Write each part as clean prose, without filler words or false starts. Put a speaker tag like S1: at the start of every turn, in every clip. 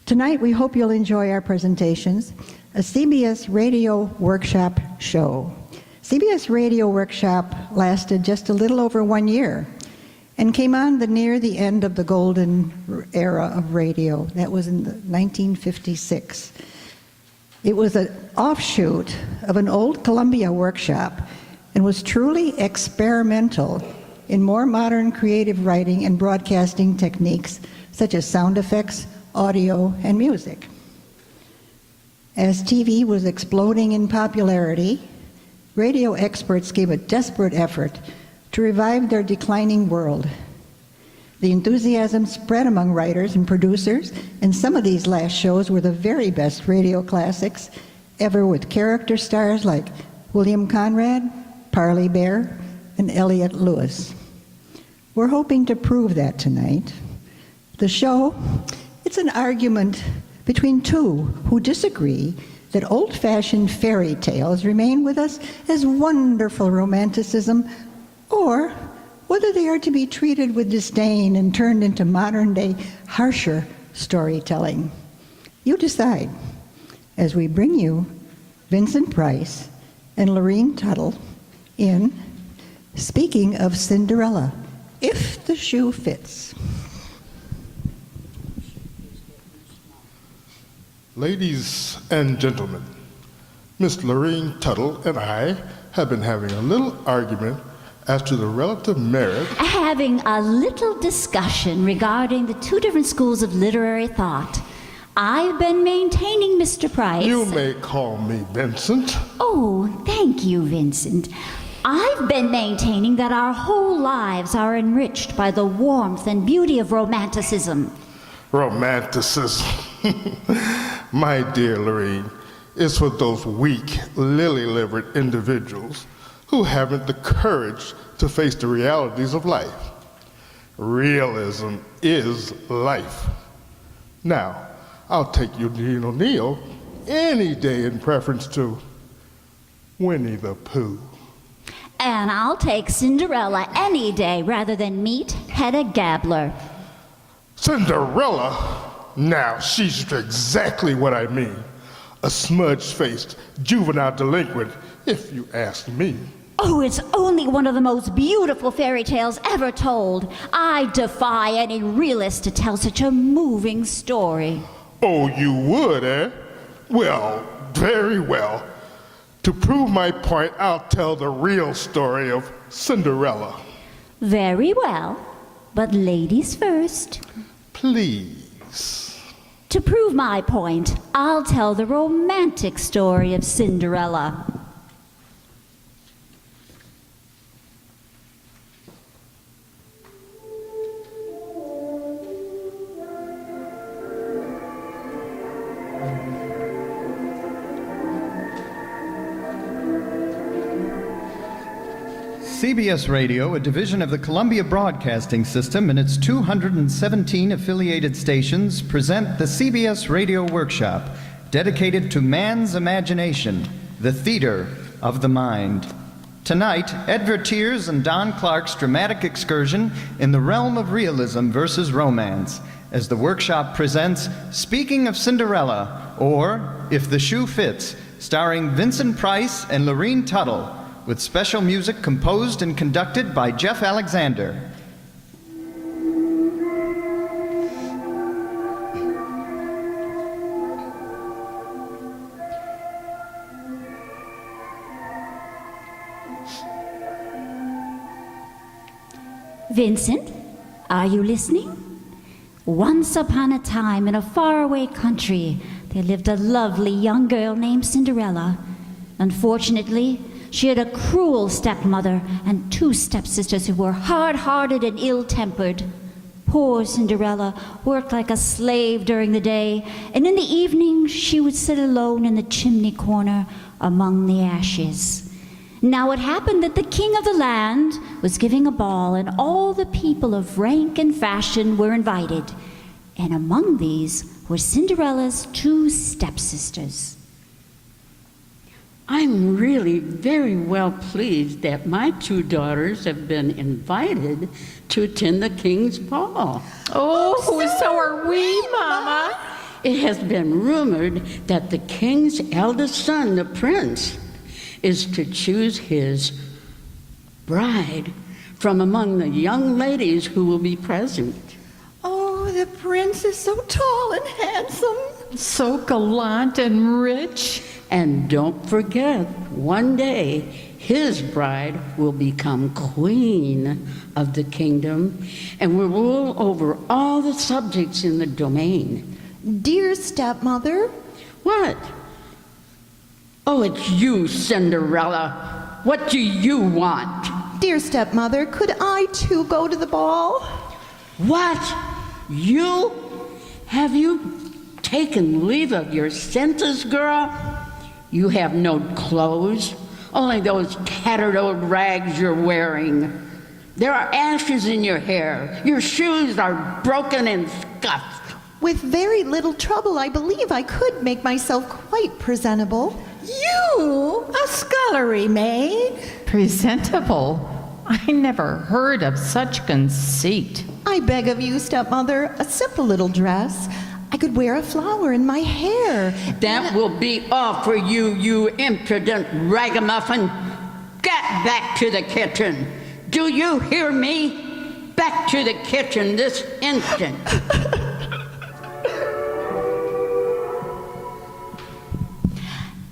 S1: Tonight, we hope you'll enjoy our presentations, a CBS Radio Workshop show. CBS Radio Workshop lasted just a little over 1 year and came on near the end of the golden era of radio. That was in 1956. It was an offshoot of an old Columbia workshop and was truly experimental in more modern creative writing and broadcasting techniques such as sound effects, audio, and music. As TV was exploding in popularity, radio experts gave a desperate effort to revive their declining world. The enthusiasm spread among writers and producers, and some of these last shows were the very best radio classics ever, with character stars like William Conrad, Parley Bear, and Elliott Lewis. We're hoping to prove that tonight. The show, it's an argument between two who disagree that old-fashioned fairy tales remain with us as wonderful romanticism, or whether they are to be treated with disdain and turned into modern-day, harsher storytelling. You decide, as we bring you Vincent Price and Lorene Tuttle in Speaking of Cinderella, If the Shoe Fits.
S2: Ladies and gentlemen, Miss Lorene Tuttle and I have been having a little argument as to the relative merit.
S3: Having a little discussion regarding the two different schools of literary thought. I've been maintaining, Mr. Price.
S2: You may call me Vincent.
S3: Oh, thank you, Vincent. I've been maintaining that our whole lives are enriched by the warmth and beauty of romanticism.
S2: Romanticism. My dear Lorene, it's for those weak, lily-livered individuals who haven't the courage to face the realities of life. Realism is life. Now, I'll take Eugene O'Neill any day in preference to Winnie the Pooh.
S3: And I'll take Cinderella any day rather than meet Hedda Gabler.
S2: Cinderella? Now, she's exactly what I mean. A smudge-faced, juvenile delinquent, if you ask me.
S3: Oh, it's only one of the most beautiful fairy tales ever told. I defy any realist to tell such a moving story.
S2: Oh, you would, eh? Well, very well. To prove my point, I'll tell the real story of Cinderella.
S3: Very well, but ladies first.
S2: Please.
S3: To prove my point, I'll tell the romantic story of Cinderella.
S4: CBS Radio, a division of the Columbia Broadcasting System and its 217 affiliated stations, present the CBS Radio Workshop, dedicated to man's imagination, the theater of the mind. Tonight, Edgar Tears and Don Clark's dramatic excursion in the realm of realism versus romance, as the workshop presents Speaking of Cinderella, or If the Shoe Fits, starring Vincent Price and Lorene Tuttle, with special music composed and conducted by Jeff Alexander.
S3: Vincent, are you listening? Once upon a time in a faraway country, there lived a lovely young girl named Cinderella. Unfortunately, she had a cruel stepmother and two stepsisters who were hard-hearted and ill-tempered. Poor Cinderella worked like a slave during the day, and in the evening she would sit alone in the chimney corner among the ashes. Now it happened that the king of the land was giving a ball, and all the people of rank and fashion were invited. And among these were Cinderella's two stepsisters.
S5: I'm really very well pleased that my two daughters have been invited to attend the King's Ball.
S6: Oh, so are we, Mama.
S5: It has been rumored that the King's eldest son, the Prince, is to choose his bride from among the young ladies who will be present.
S1: Oh, the prince is so tall and handsome.
S6: So gallant and rich.
S5: And don't forget, one day his bride will become queen of the kingdom and will rule over all the subjects in the domain.
S7: Dear stepmother,
S5: What? Oh, it's you, Cinderella. What do you want?
S7: dear stepmother, could I too go to the ball?
S5: What? You? Have you taken leave of your senses, girl? You have no clothes, only those tattered old rags you're wearing. There are ashes in your hair. Your shoes are broken and scuffed.
S7: With very little trouble, I believe I could make myself quite presentable.
S1: You, a scullery maid?
S6: Presentable. I never heard of such conceit.
S7: I beg of you, stepmother, a simple little dress. I could wear a flower in my hair.
S5: That will be all for you, you impudent ragamuffin. Get back to the kitchen. Do you hear me? Back to the kitchen this instant.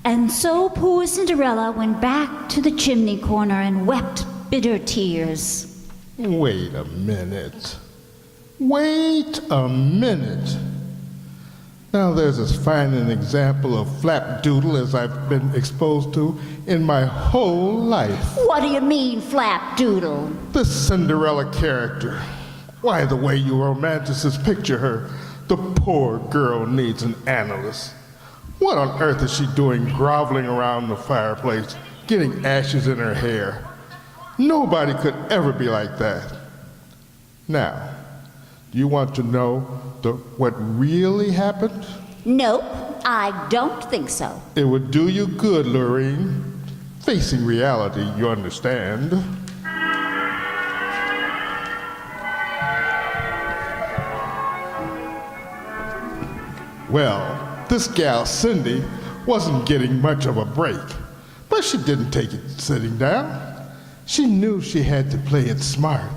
S3: And so poor Cinderella went back to the chimney corner and wept bitter tears.
S2: Wait a minute. Wait a minute. Now there's as fine an example of flapdoodle as I've been exposed to in my whole life.
S3: What do you mean, flapdoodle?
S2: The Cinderella character. Why, the way you romanticists picture her, the poor girl needs an analyst. What on earth is she doing groveling around the fireplace, getting ashes in her hair? Nobody could ever be like that. Now, do you want to know what really happened?
S3: Nope, I don't think so.
S2: It would do you good, Lorraine. Facing reality, you understand. Well, this gal Cindy wasn't getting much of a break, but she didn't take it sitting down. She knew she had to play it smart.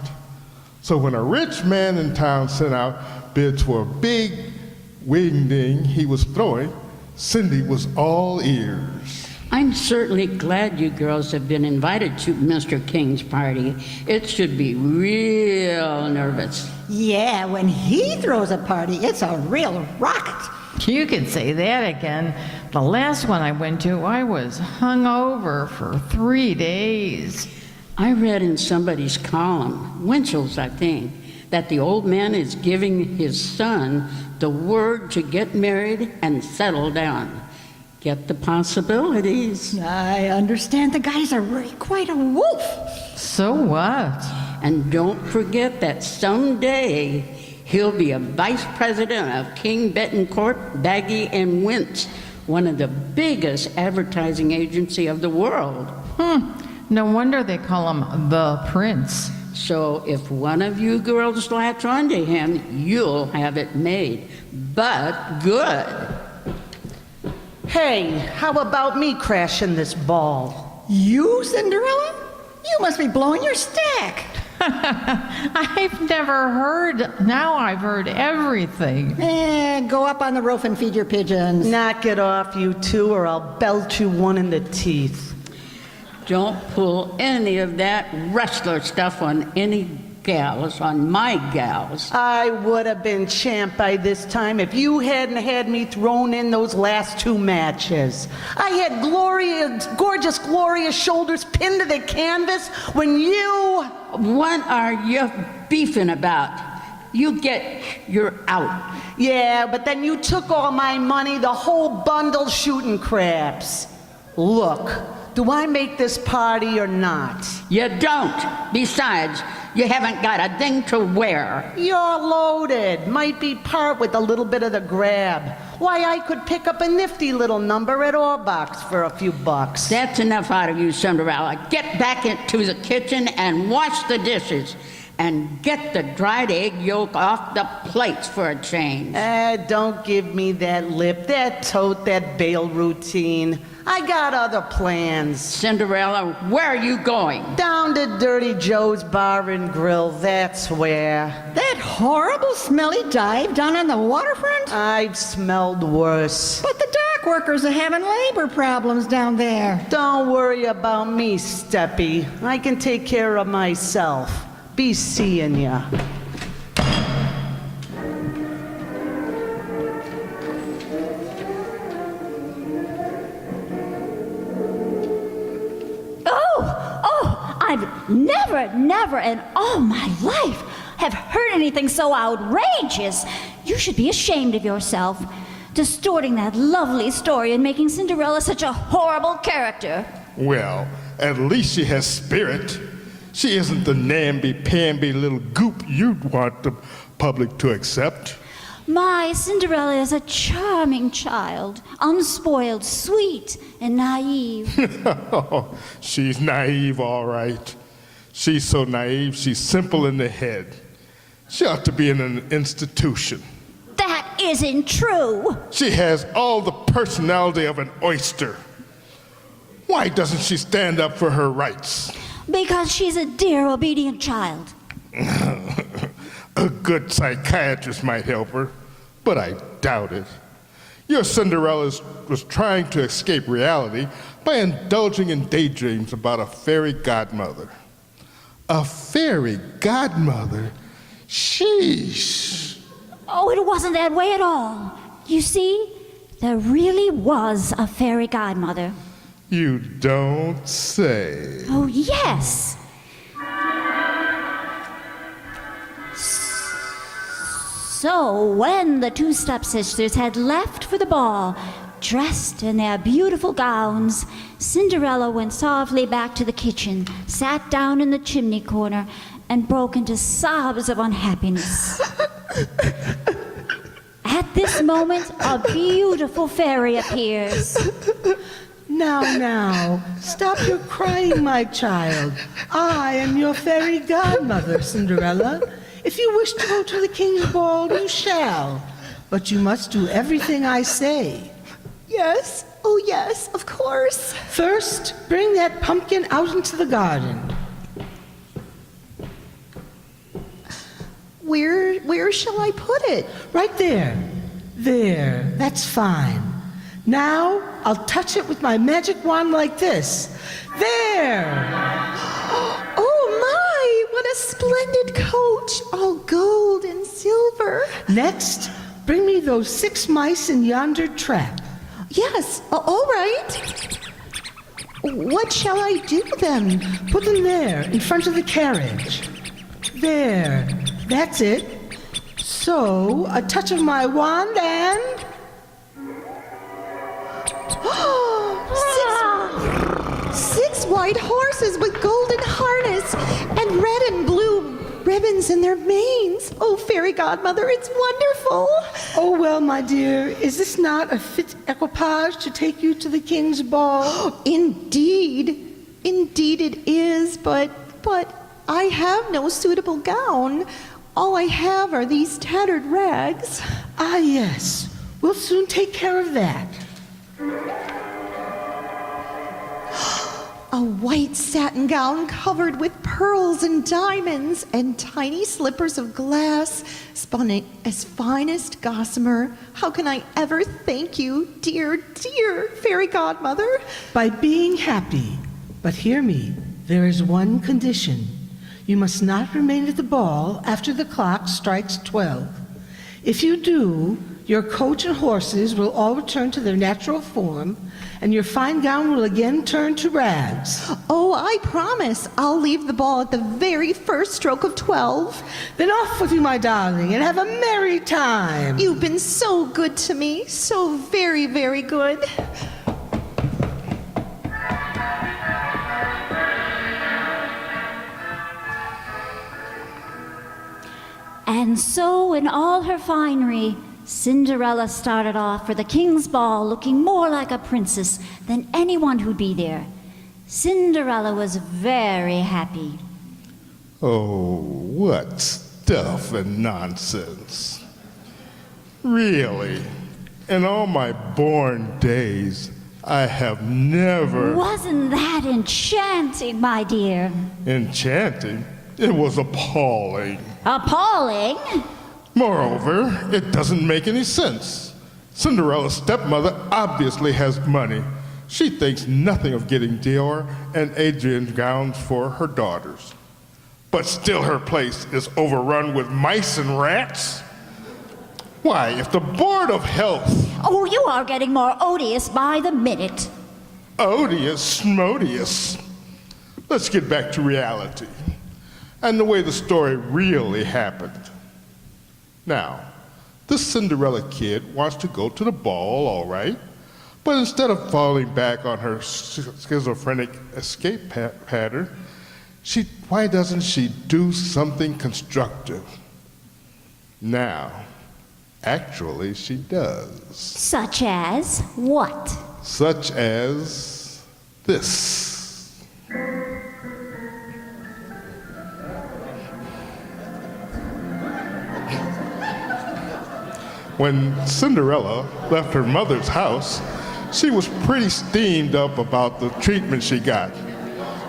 S2: So when a rich man in town sent out bids for a big wing-ding he was throwing, Cindy was all ears.
S5: I'm certainly glad you girls have been invited to Mr. King's party. It should be real nervous.
S1: Yeah, when he throws a party, it's a real rocket.
S6: You can say that again. The last one I went to, I was hungover for 3 days.
S5: I read in somebody's column, Winchell's I think, that the old man is giving his son the word to get married and settle down. Get the possibilities.
S1: I understand the guys are really quite a wolf.
S6: So what?
S5: And don't forget that someday he'll be a vice president of King, Bettencourt, Baggy, and Wentz, one of the biggest advertising agency of the world.
S6: No wonder they call him the Prince.
S5: So if one of you girls latch onto him, you'll have it made. But good.
S8: Hey, how about me crashing this ball?
S1: You, Cinderella? You must be blowing your stack.
S6: I've never heard. Now I've heard everything.
S1: Go up on the roof and feed your pigeons.
S8: Knock it off, you two, or I'll belt you one in the teeth.
S5: Don't pull any of that wrestler stuff on any gals, on my gals.
S8: I would have been champ by this time if you hadn't had me thrown in those last 2 matches. I had gorgeous Gloria's shoulders pinned to the canvas when you...
S5: What are you beefing about? You're out.
S8: Yeah, but then you took all my money, the whole bundle, shooting craps. Look, Do I make this party or not?
S5: You don't. Besides, you haven't got a thing to wear.
S8: You're loaded. Might be part with a little bit of the grab. Why, I could pick up a nifty little number at Orbach's for a few bucks.
S5: That's enough out of you, Cinderella. Get back into the kitchen and wash the dishes. And get the dried egg yolk off the plates for a change.
S8: Don't give me that lip, that tote, that bail routine. I got other plans.
S5: Cinderella, where are you going?
S8: Down to Dirty Joe's Bar and Grill, that's where.
S1: That horrible, smelly dive down on the waterfront?
S8: I've smelled worse.
S1: But the dock workers are having labor problems down there.
S8: Don't worry about me, Steppy. I can take care of myself. Be seeing ya.
S3: I've never in all my life have heard anything so outrageous. You should be ashamed of yourself, distorting that lovely story and making Cinderella such a horrible character.
S2: Well, at least she has spirit. She isn't the namby-pamby little goop you'd want the public to accept.
S3: My Cinderella is a charming child, unspoiled, sweet, and naive.
S2: She's naive, all right. She's so naive, she's simple in the head. She ought to be in an institution.
S3: That isn't true.
S2: She has all the personality of an oyster. Why doesn't she stand up for her rights?
S3: Because she's a dear, obedient child.
S2: A good psychiatrist might help her, but I doubt it. Your Cinderella was trying to escape reality by indulging in daydreams about a fairy godmother. A fairy godmother? Sheesh.
S3: Oh, it wasn't that way at all. You see, there really was a fairy godmother.
S2: You don't say.
S3: Oh, yes. So, when the two stepsisters had left for the ball, dressed in their beautiful gowns, Cinderella went softly back to the kitchen, sat down in the chimney corner, and broke into sobs of unhappiness. At this moment, a beautiful fairy appears.
S9: Now, stop your crying, my child. I am your fairy godmother, Cinderella. If you wish to go to the king's ball, you shall. But you must do everything I say.
S7: Yes, oh yes, of course.
S9: First, bring that pumpkin out into the garden.
S7: Where shall I put it?
S9: Right there. There, that's fine. Now, I'll touch it with my magic wand like this. There!
S7: Oh my, what a splendid coach, all gold and silver.
S9: Next, bring me those 6 mice in yonder trap.
S7: Yes, all right. What shall I do then?
S9: Put them there, in front of the carriage. There, that's it. So, a touch of my wand and...
S7: Six white horses with golden harness and red and blue ribbons in their manes. Oh, fairy godmother, it's wonderful.
S9: Oh, well, my dear, is this not a fit equipage to take you to the king's ball?
S7: Indeed it is, but I have no suitable gown. All I have are these tattered rags.
S9: Ah, yes. We'll soon take care of that.
S7: A white satin gown covered with pearls and diamonds and tiny slippers of glass, spun as finest gossamer. How can I ever thank you, dear, dear fairy godmother?
S9: By being happy. But hear me, there is one condition. You must not remain at the ball after the clock strikes 12. If you do, your coach and horses will all return to their natural form, and your fine gown will again turn to rags.
S7: Oh, I promise I'll leave the ball at the very first stroke of 12.
S9: Then off with you, my darling, and have a merry time.
S7: You've been so good to me, so very, very good.
S3: And so, in all her finery, Cinderella started off for the king's ball looking more like a princess than anyone who'd be there. Cinderella was very happy.
S2: Oh, what stuff and nonsense. Really, in all my born days, I have never...
S3: Wasn't that enchanting, my dear?
S2: Enchanting? It was appalling.
S3: Appalling?
S2: Moreover, it doesn't make any sense. Cinderella's stepmother obviously has money. She thinks nothing of getting Dior and Adrian gowns for her daughters. But still her place is overrun with mice and rats? Why, if the Board of Health...
S3: Oh, you are getting more odious by the minute.
S2: Odious, smodious. Let's get back to reality and the way the story really happened. Now, this Cinderella kid wants to go to the ball, all right, but instead of falling back on her schizophrenic escape pattern, why doesn't she do something constructive? Now, actually, she does.
S3: Such as what?
S2: Such as this. When Cinderella left her mother's house, she was pretty steamed up about the treatment she got.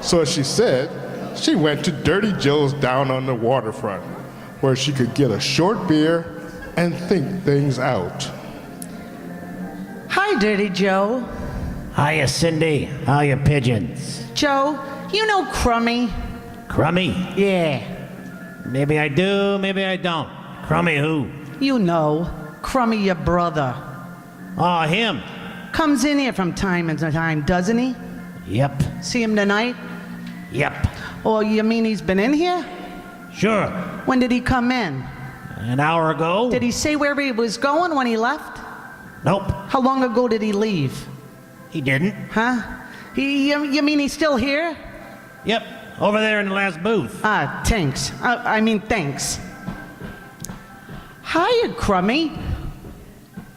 S2: So as she said, she went to Dirty Joe's down on the waterfront, where she could get a short beer and think things out.
S8: Hi, Dirty Joe.
S10: Hiya, Cindy. How you pigeons?
S8: Joe, you know Crummy?
S10: Crummy?
S8: Yeah,
S10: Maybe I do, maybe I don't. Crummy who?
S8: you know. Crummy, your brother.
S10: Oh, him.
S8: Comes in here from time to time, doesn't he?
S10: Yep.
S8: See him tonight?
S10: Yep.
S8: Oh, you mean he's been in here?
S10: Sure.
S8: When did he come in?
S10: An hour ago?
S8: Did he say where he was going when he left?
S10: Nope.
S8: How long ago did he leave?
S10: He didn't.
S8: Huh? You mean he's still here?
S10: Yep. Over there in the last booth.
S8: Thanks. Thanks. Hiya, Crummy.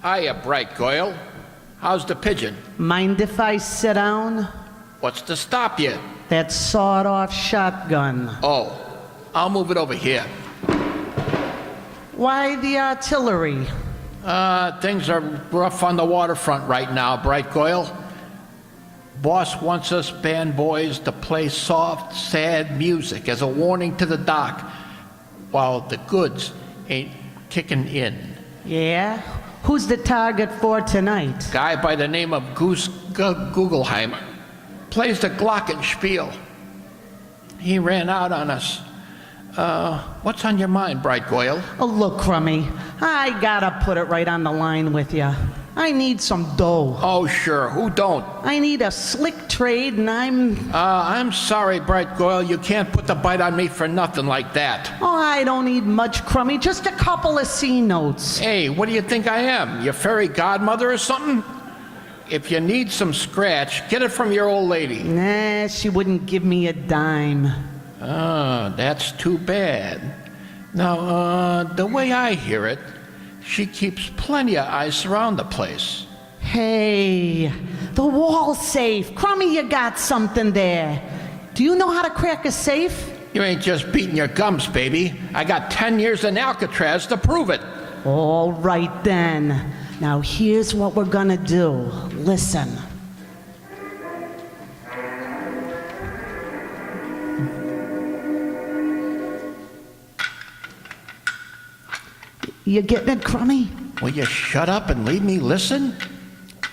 S11: Hiya, Bright Goyle. How's the pigeon?
S8: Mind if I sit down?
S11: What's to stop you?
S8: That sawed-off shotgun.
S11: Oh, I'll move it over here.
S8: Why the artillery?
S11: Things are rough on the waterfront right now, Bright Goyle. Boss wants us band boys to play soft, sad music as a warning to the dock while the goods ain't kicking in.
S8: Yeah? Who's the target for tonight?
S11: Guy by the name of Goose Gugelheimer plays the glockenspiel. He ran out on us. What's on your mind, Bright Goyle?
S8: Oh, look, Crummy, I gotta put it right on the line with you. I need some dough.
S11: Oh, sure. Who don't?
S8: I need a slick trade, and
S11: I'm sorry, Bright Goyle. You can't put the bite on me for nothing like that.
S8: Oh, I don't need much, Crummy. Just a couple of C notes.
S11: Hey, what do you think I am? Your fairy godmother or something? If you need some scratch, get it from your old lady.
S8: Nah, she wouldn't give me a dime.
S11: Oh, that's too bad. Now, the way I hear it, she keeps plenty of ice around the place.
S8: Hey, the wall safe. Crummy, you got something there. Do you know how to crack a safe?
S11: You ain't just beating your gums, baby. I got 10 years in Alcatraz to prove it.
S8: All right, then. Now, here's what we're gonna do. Listen. You getting it, Crummy?
S11: Will you shut up and leave me listen?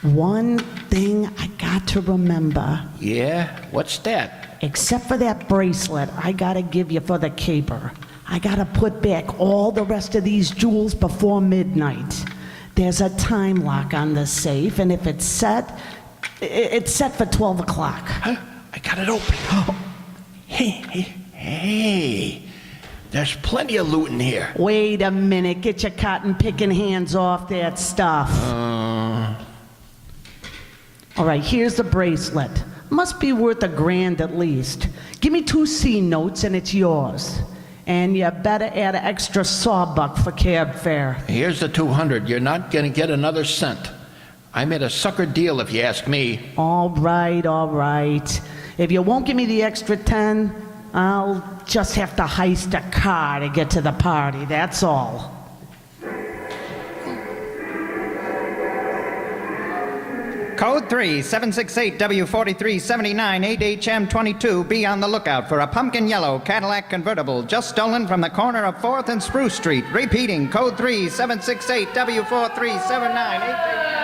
S8: One thing I got to remember.
S11: Yeah? What's that?
S8: Except for that bracelet I gotta give you for the caper. I gotta put back all the rest of these jewels before midnight. There's a time lock on the safe, and if it's set for 12 o'clock.
S11: Huh? I got it open. Hey. There's plenty of loot in here.
S8: Wait a minute. Get your cotton-picking hands off that stuff. All right, here's the bracelet. Must be worth $1,000 at least. Give me 2 C notes and it's yours. And you better add an extra sawbuck for cab fare.
S11: Here's the 200. You're not going to get another cent. I made a sucker deal, if you ask me.
S8: All right, all right. If you won't give me the extra 10, I'll just have to heist a car to get to the party, that's all.
S4: Code 3, 768W4379 8HM22. Be on the lookout for a pumpkin yellow Cadillac convertible just stolen from the corner of 4th and Spruce Street. Repeating, code 3, 768W4379 8HM.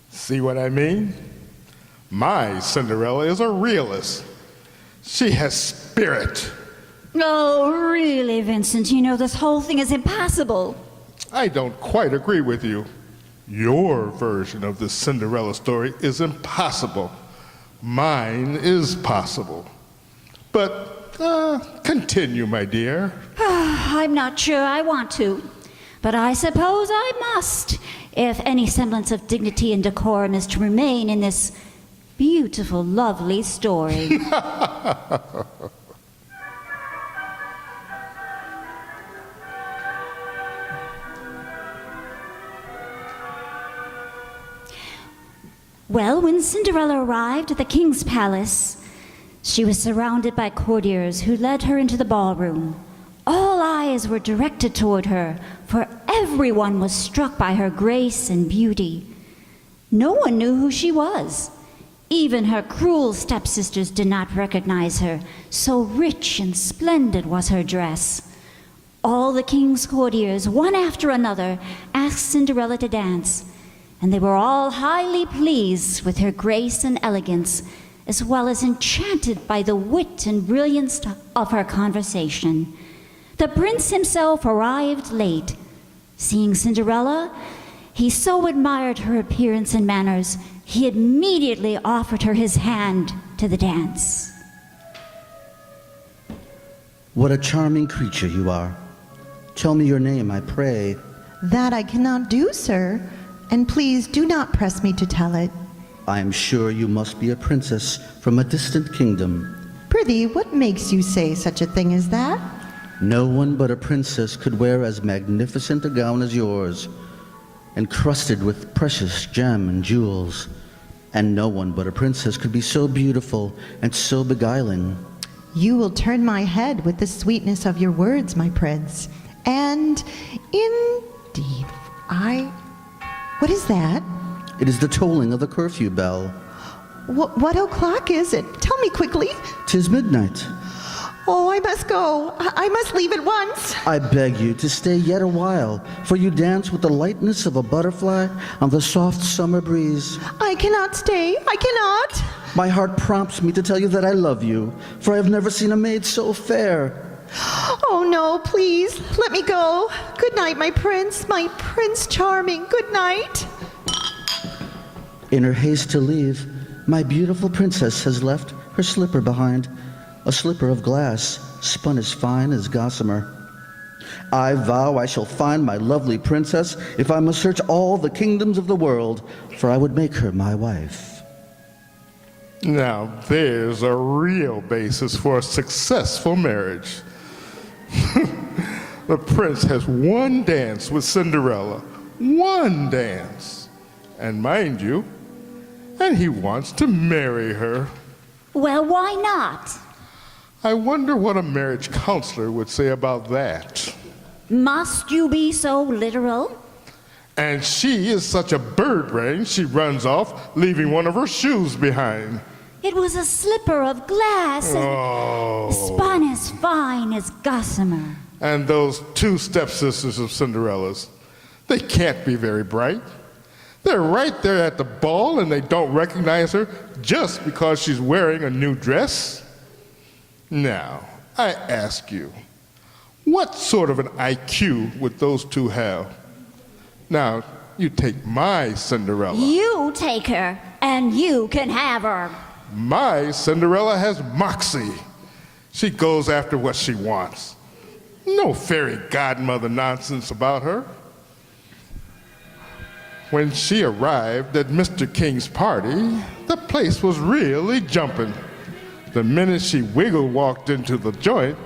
S2: See what I mean? My Cinderella is a realist. She has spirit.
S3: Oh, really, Vincent? You know, this whole thing is impossible.
S2: I don't quite agree with you. Your version of the Cinderella story is impossible. Mine is possible. But continue, my dear.
S3: I'm not sure I want to, but I suppose I must, if any semblance of dignity and decorum is to remain in this beautiful, lovely story. Well, when Cinderella arrived at the king's palace, she was surrounded by courtiers who led her into the ballroom. All eyes were directed toward her, for everyone was struck by her grace and beauty. No one knew who she was. Even her cruel stepsisters did not recognize her, so rich and splendid was her dress. All the king's courtiers, one after another, asked Cinderella to dance, and they were all highly pleased with her grace and elegance, as well as enchanted by the wit and brilliance of her conversation. The prince himself arrived late. Seeing Cinderella, he so admired her appearance and manners, he immediately offered her his hand to the dance.
S12: What a charming creature you are. Tell me your name, I pray.
S7: That I cannot do, sir, and please do not press me to tell it.
S12: I am sure you must be a princess from a distant kingdom.
S7: Prithee, what makes you say such a thing as that?
S12: No one but a princess could wear as magnificent a gown as yours, encrusted with precious gem and jewels. And no one but a princess could be so beautiful and so beguiling.
S7: You will turn my head with the sweetness of your words, my prince. And indeed, What is that?
S12: It is the tolling of the curfew bell.
S7: What o'clock is it? Tell me quickly.
S12: 'Tis midnight.
S7: Oh, I must go. I must leave at once.
S12: I beg you to stay yet a while, for you dance with the lightness of a butterfly on the soft summer breeze.
S7: I cannot stay. I cannot.
S12: My heart prompts me to tell you that I love you, for I have never seen a maid so fair.
S7: Oh, no, please, let me go. Good night, my Prince Charming. Good night.
S12: In her haste to leave, my beautiful princess has left her slipper behind, a slipper of glass, spun as fine as gossamer. I vow I shall find my lovely princess if I must search all the kingdoms of the world, for I would make her my wife.
S2: Now, there's a real basis for a successful marriage. The prince has one dance with Cinderella, one dance. And mind you, and he wants to marry her.
S3: Well, why not?
S2: I wonder what a marriage counselor would say about that.
S3: Must you be so literal?
S2: And she is such a bird brain, she runs off, leaving one of her shoes behind.
S3: It was a slipper of glass, spun as fine as gossamer.
S2: And those two stepsisters of Cinderella's, they can't be very bright. They're right there at the ball and they don't recognize her just because she's wearing a new dress. Now, I ask you, what sort of an IQ would those two have? Now, you take my Cinderella.
S3: You take her, and you can have her.
S2: My Cinderella has moxie. She goes after what she wants. No fairy godmother nonsense about her. When she arrived at Mr. King's party, the place was really jumping. The minute she walked into the joint,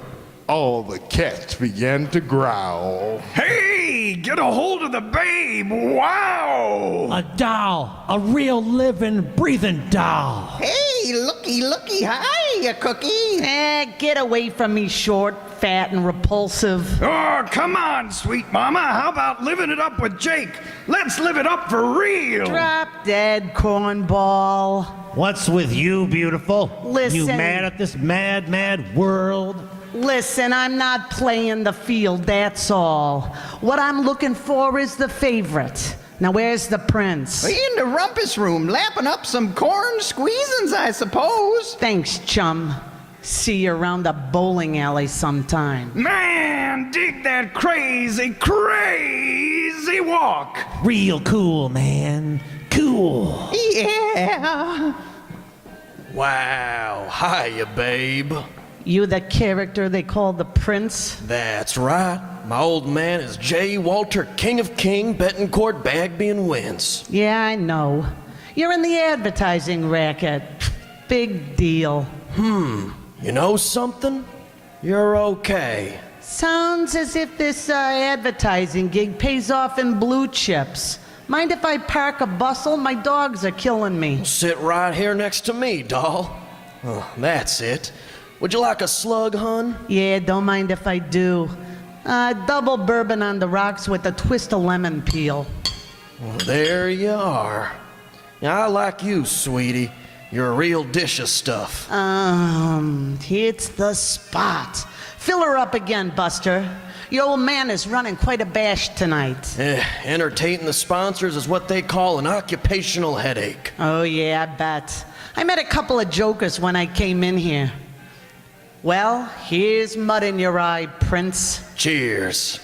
S2: all the cats began to growl.
S13: Hey, get a hold of the babe. Wow.
S10: A doll. A real living, breathing doll.
S8: Hey, looky, hi, Cookie. Get away from me, short, fat, and repulsive.
S13: Oh, come on, sweet mama. How about living it up with Jake? Let's live it up for real.
S8: Drop dead, cornball.
S10: What's with you, beautiful?
S8: Listen.
S10: You mad at this mad, mad world?
S8: Listen, I'm not playing the field, that's all. What I'm looking for is the favorite. Now, where's the prince?
S4: In the rumpus room, lapping up some corn squeezins, I suppose.
S8: Thanks, chum. See you around the bowling alley sometime.
S13: Man, dig that crazy, crazy walk.
S10: Real cool, man. Cool.
S8: Yeah.
S14: Wow, hiya, babe.
S8: You the character they call the prince?
S14: That's right. My old man is J. Walter, King of King, Betancourt, Bagby, and Wentz.
S8: Yeah, I know. You're in the advertising racket. Big deal.
S14: You know something? You're okay.
S8: Sounds as if this advertising gig pays off in blue chips. Mind if I park a bustle? My dogs are killing me.
S14: Sit right here next to me, doll. Oh, that's it. Would you like a slug, hun?
S8: Yeah, don't mind if I do. Double bourbon on the rocks with a twist of lemon peel.
S14: Well, there you are. I like you, sweetie. You're a real dish of stuff.
S8: It's the spot. Fill her up again, Buster. Your old man is running quite a bash tonight.
S14: Entertaining the sponsors is what they call an occupational headache.
S8: Oh, yeah, I bet. I met a couple of jokers when I came in here. Well, here's mud in your eye, Prince.
S14: Cheers.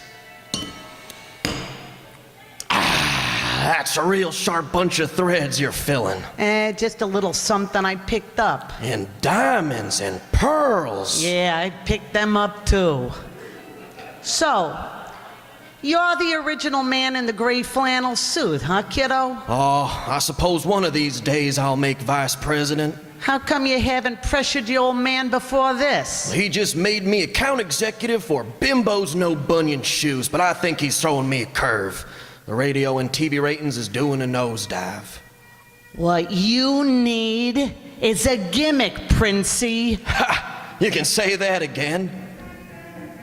S14: That's a real sharp bunch of threads you're filling.
S8: Just a little something I picked up.
S14: And diamonds and pearls.
S8: Yeah, I picked them up too. So, you're the original man in the gray flannel suit, huh, kiddo?
S14: Oh, I suppose one of these days I'll make vice president.
S8: How come you haven't pressured your old man before this?
S14: He just made me account executive for Bimbo's No Bunion Shoes, but I think he's throwing me a curve. The radio and TV ratings is doing a nosedive.
S8: What you need is a gimmick, Princey.
S14: Ha! You can say that again.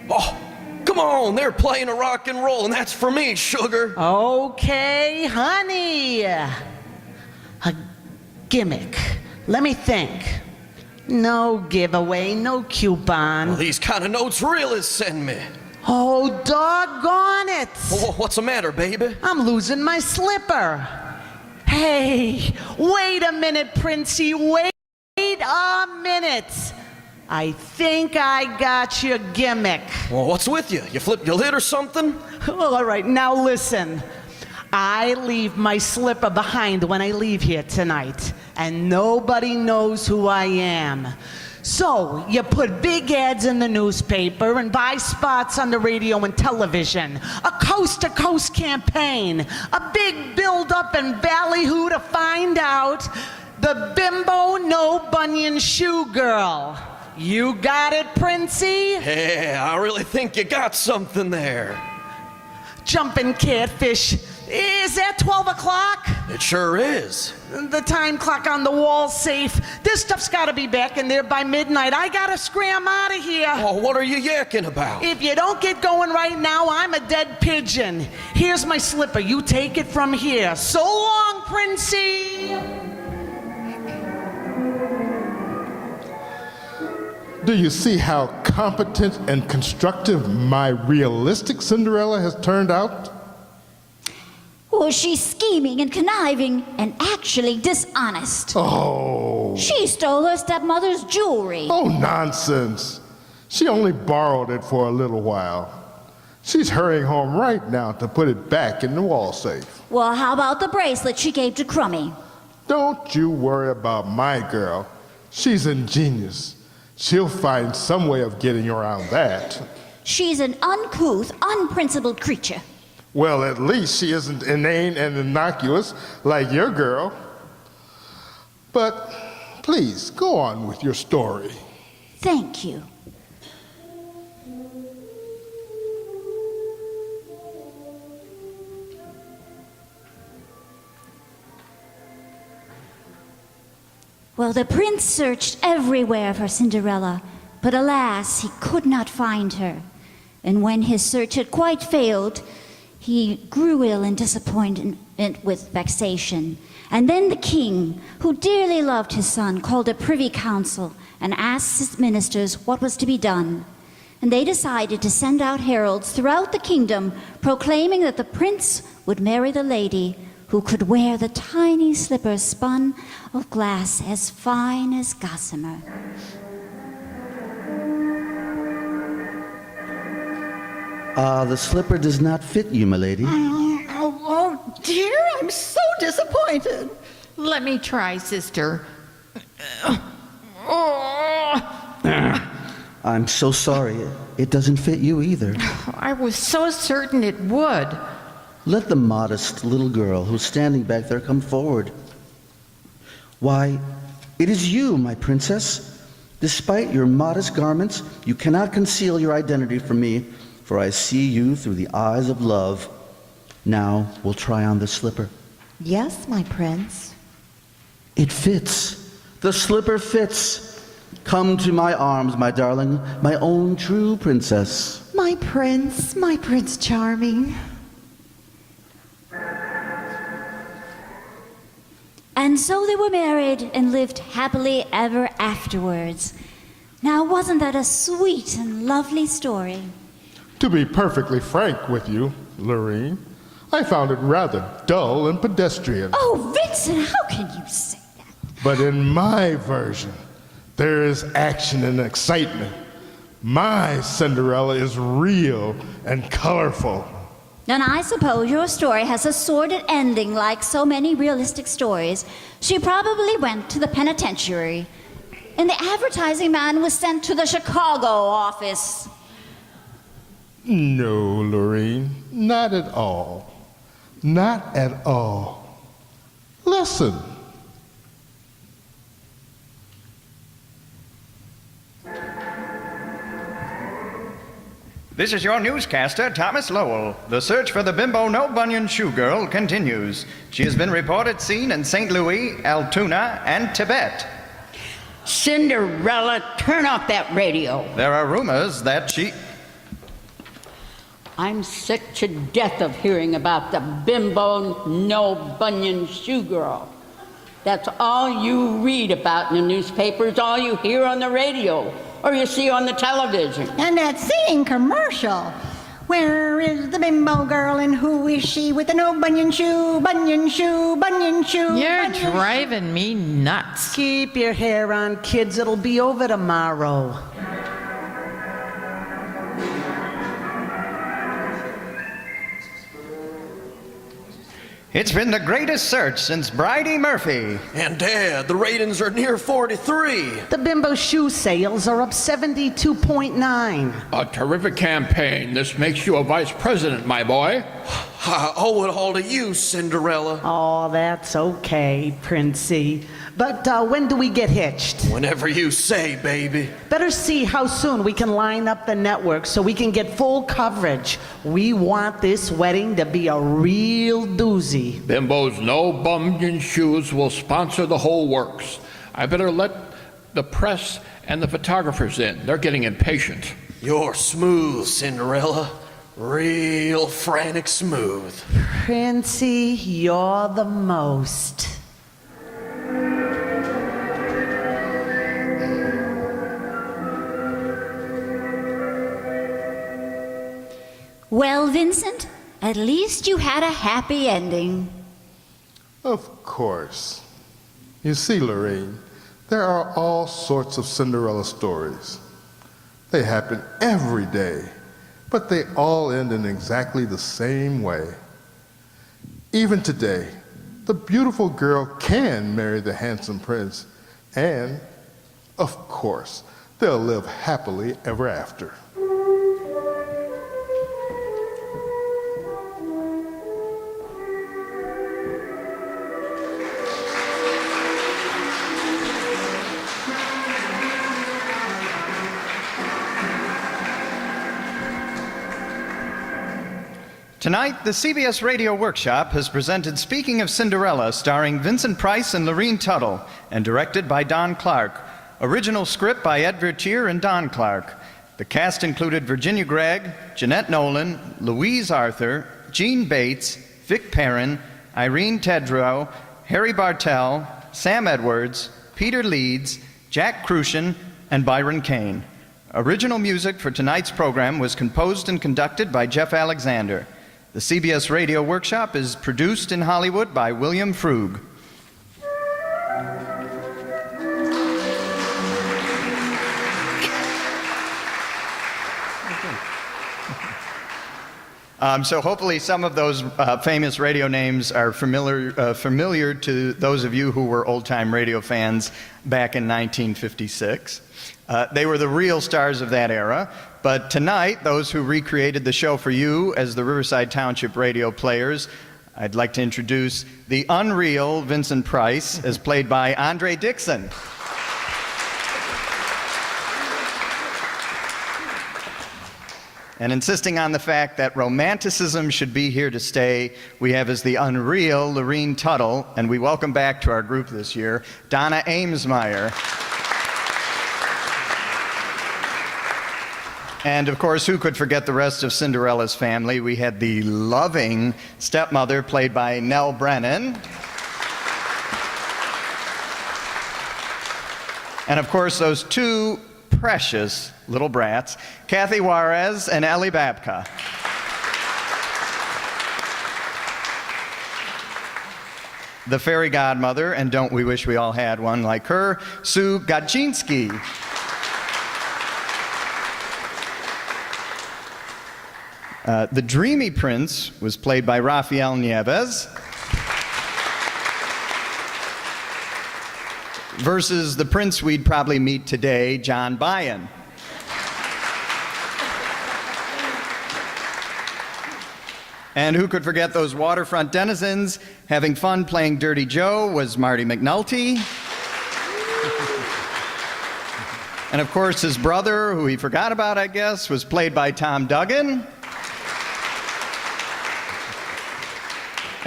S14: Oh, come on, they're playing a rock and roll, and that's for me, sugar.
S8: Okay, honey. A gimmick. Let me think. No giveaway, no coupon.
S14: Well, these kind of notes realists send me.
S8: Oh, doggone it!
S14: What's the matter, baby?
S8: I'm losing my slipper. Hey, wait a minute, Princey. Wait a minute. I think I got your gimmick.
S14: Well, what's with you? You flipped your lid or something?
S8: All right, now listen. I leave my slipper behind when I leave here tonight, and nobody knows who I am. So, you put big ads in the newspaper and buy spots on the radio and television. A coast-to-coast campaign. A big build-up and ballyhoo to find out the Bimbo No Bunion Shoe Girl. You got it, Princey?
S14: Yeah, I really think you got something there.
S8: Jumping catfish. Is that 12 o'clock?
S14: It sure is.
S8: The time clock on the wall's safe. This stuff's got to be back in there by midnight. I got to scram out of here.
S14: Oh, what are you yakking about?
S8: If you don't get going right now, I'm a dead pigeon. Here's my slipper. You take it from here. So long, Princey.
S2: Do you see how competent and constructive my realistic Cinderella has turned out?
S3: Oh, she's scheming and conniving and actually dishonest.
S2: Oh.
S3: She stole her stepmother's jewelry.
S2: Oh, nonsense. She only borrowed it for a little while. She's hurrying home right now to put it back in the wall safe.
S3: Well, how about the bracelet she gave to Crummy?
S2: Don't you worry about my girl. She's ingenious. She'll find some way of getting around that.
S3: She's an uncouth, unprincipled creature.
S2: Well, at least she isn't inane and innocuous like your girl. But Please, go on with your story.
S3: Thank you. Well, the prince searched everywhere for Cinderella, but alas, he could not find her. And when his search had quite failed, he grew ill in disappointment with vexation. And then the king, who dearly loved his son, called a privy council and asked his ministers what was to be done. And they decided to send out heralds throughout the kingdom, proclaiming that the prince would marry the lady who could wear the tiny slipper spun of glass as fine as gossamer.
S12: The slipper does not fit you, milady.
S6: Oh, dear, I'm so disappointed. Let me try, sister.
S12: I'm so sorry. It doesn't fit you either.
S6: I was so certain it would.
S12: Let the modest little girl who's standing back there come forward. Why, it is you, my princess. Despite your modest garments, you cannot conceal your identity from me, for I see you through the eyes of love. Now we'll try on the slipper.
S7: Yes, my prince.
S12: It fits. The slipper fits. Come to my arms, my darling, my own true princess.
S7: My Prince Charming.
S3: And so they were married and lived happily ever afterwards. Now, wasn't that a sweet and lovely story?
S2: To be perfectly frank with you, Lorene, I found it rather dull and pedestrian.
S3: Oh, Vincent, how can you say that?
S2: But in my version, there is action and excitement. My Cinderella is real and colorful.
S3: And I suppose your story has a sordid ending like so many realistic stories. She probably went to the penitentiary, and the advertising man was sent to the Chicago office.
S2: No, Lorene, not at all. Not at all. Listen.
S4: This is your newscaster, Thomas Lowell. The search for the bimbo no-bunion shoe girl continues. She has been reported seen in St. Louis, Altoona, and Tibet.
S5: Cinderella, turn off that radio.
S4: There are rumors that she...
S5: I'm sick to death of hearing about the bimbo no bunion shoe girl. That's all you read about in the newspapers, all you hear on the radio, or you see on the television.
S1: And that singing commercial. Where is the bimbo girl and who is she with the no bunion shoe, bunion shoe, bunion shoe?
S6: You're
S1: bunion
S6: driving me nuts.
S8: Keep your hair on, kids. It'll be over tomorrow.
S4: It's been the greatest search since Bridie Murphy.
S14: And Dad, the ratings are near 43.
S8: The bimbo shoe sales are up 72.9.
S11: A terrific campaign. This makes you a vice president, my boy.
S14: I owe it all to you, Cinderella.
S8: Oh, that's okay, Princey. But when do we get hitched?
S14: Whenever you say, baby.
S8: Better see how soon we can line up the network so we can get full coverage. We want this wedding to be a real doozy.
S11: Bimbo's no bunion shoes will sponsor the whole works. I better let the press and the photographers in. They're getting impatient.
S14: You're smooth, Cinderella. Real frantic smooth.
S8: Princey, you're the most.
S3: Well, Vincent, at least you had a happy ending.
S2: Of course. You see, Lorene, there are all sorts of Cinderella stories. They happen every day, but they all end in exactly the same way. Even today, the beautiful girl can marry the handsome prince, and, of course, they'll live happily ever after.
S4: Tonight, the CBS Radio Workshop has presented Speaking of Cinderella, starring Vincent Price and Lorene Tuttle, and directed by Don Clark. Original script by Ed Vertier and Don Clark. The cast included Virginia Gregg, Jeanette Nolan, Louise Arthur, Gene Bates, Vic Perrin, Irene Tedrow, Harry Bartell, Sam Edwards, Peter Leeds, Jack Crucian, and Byron Kane. Original music for tonight's program was composed and conducted by Jeff Alexander. The CBS Radio Workshop is produced in Hollywood by William Frug. So hopefully some of those famous radio names are familiar to those of you who were old-time radio fans back in 1956. They were the real stars of that era. But tonight, those who recreated the show for you as the Riverside Township radio players, I'd like to introduce the unreal Vincent Price, as played by Andre Dixon. And insisting on the fact that romanticism should be here to stay, we have as the unreal Lorene Tuttle, and we welcome back to our group this year, Donna Amesmeyer. And of course, who could forget the rest of Cinderella's family? We had the loving stepmother, played by Nell Brennan. And of course, those two precious little brats, Kathy Juarez and Ellie Babka. The fairy godmother, and don't we wish we all had one like her, Sue Godzinski. The dreamy prince was played by Rafael Nieves, versus the prince we'd probably meet today, John Byen. And who could forget those waterfront denizens? Having fun playing Dirty Joe was Marty McNulty. And of course, his brother, who he forgot about, I guess, was played by Tom Duggan.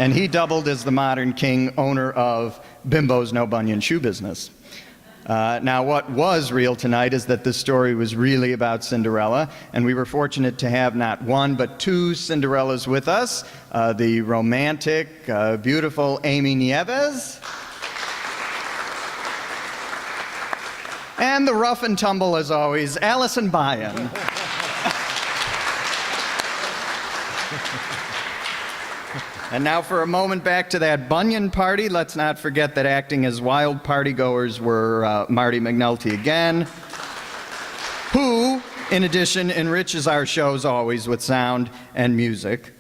S4: And he doubled as the modern king, owner of Bimbo's No Bunion Shoe Business. Now, what was real tonight is that this story was really about Cinderella, and we were fortunate to have not one, but two Cinderellas with us. The romantic, beautiful Amy Nieves, and the rough and tumble, as always, Allison Byen. And now for a moment back to that Bunyan party. Let's not forget that acting as wild partygoers were Marty McNulty again, who, in addition, enriches our shows always with sound and music.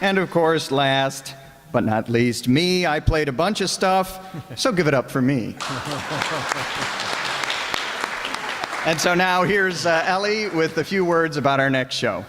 S4: And of course, last but not least, me. I played a bunch of stuff, so give it up for me. And so now here's Ellie with a few words about our next show.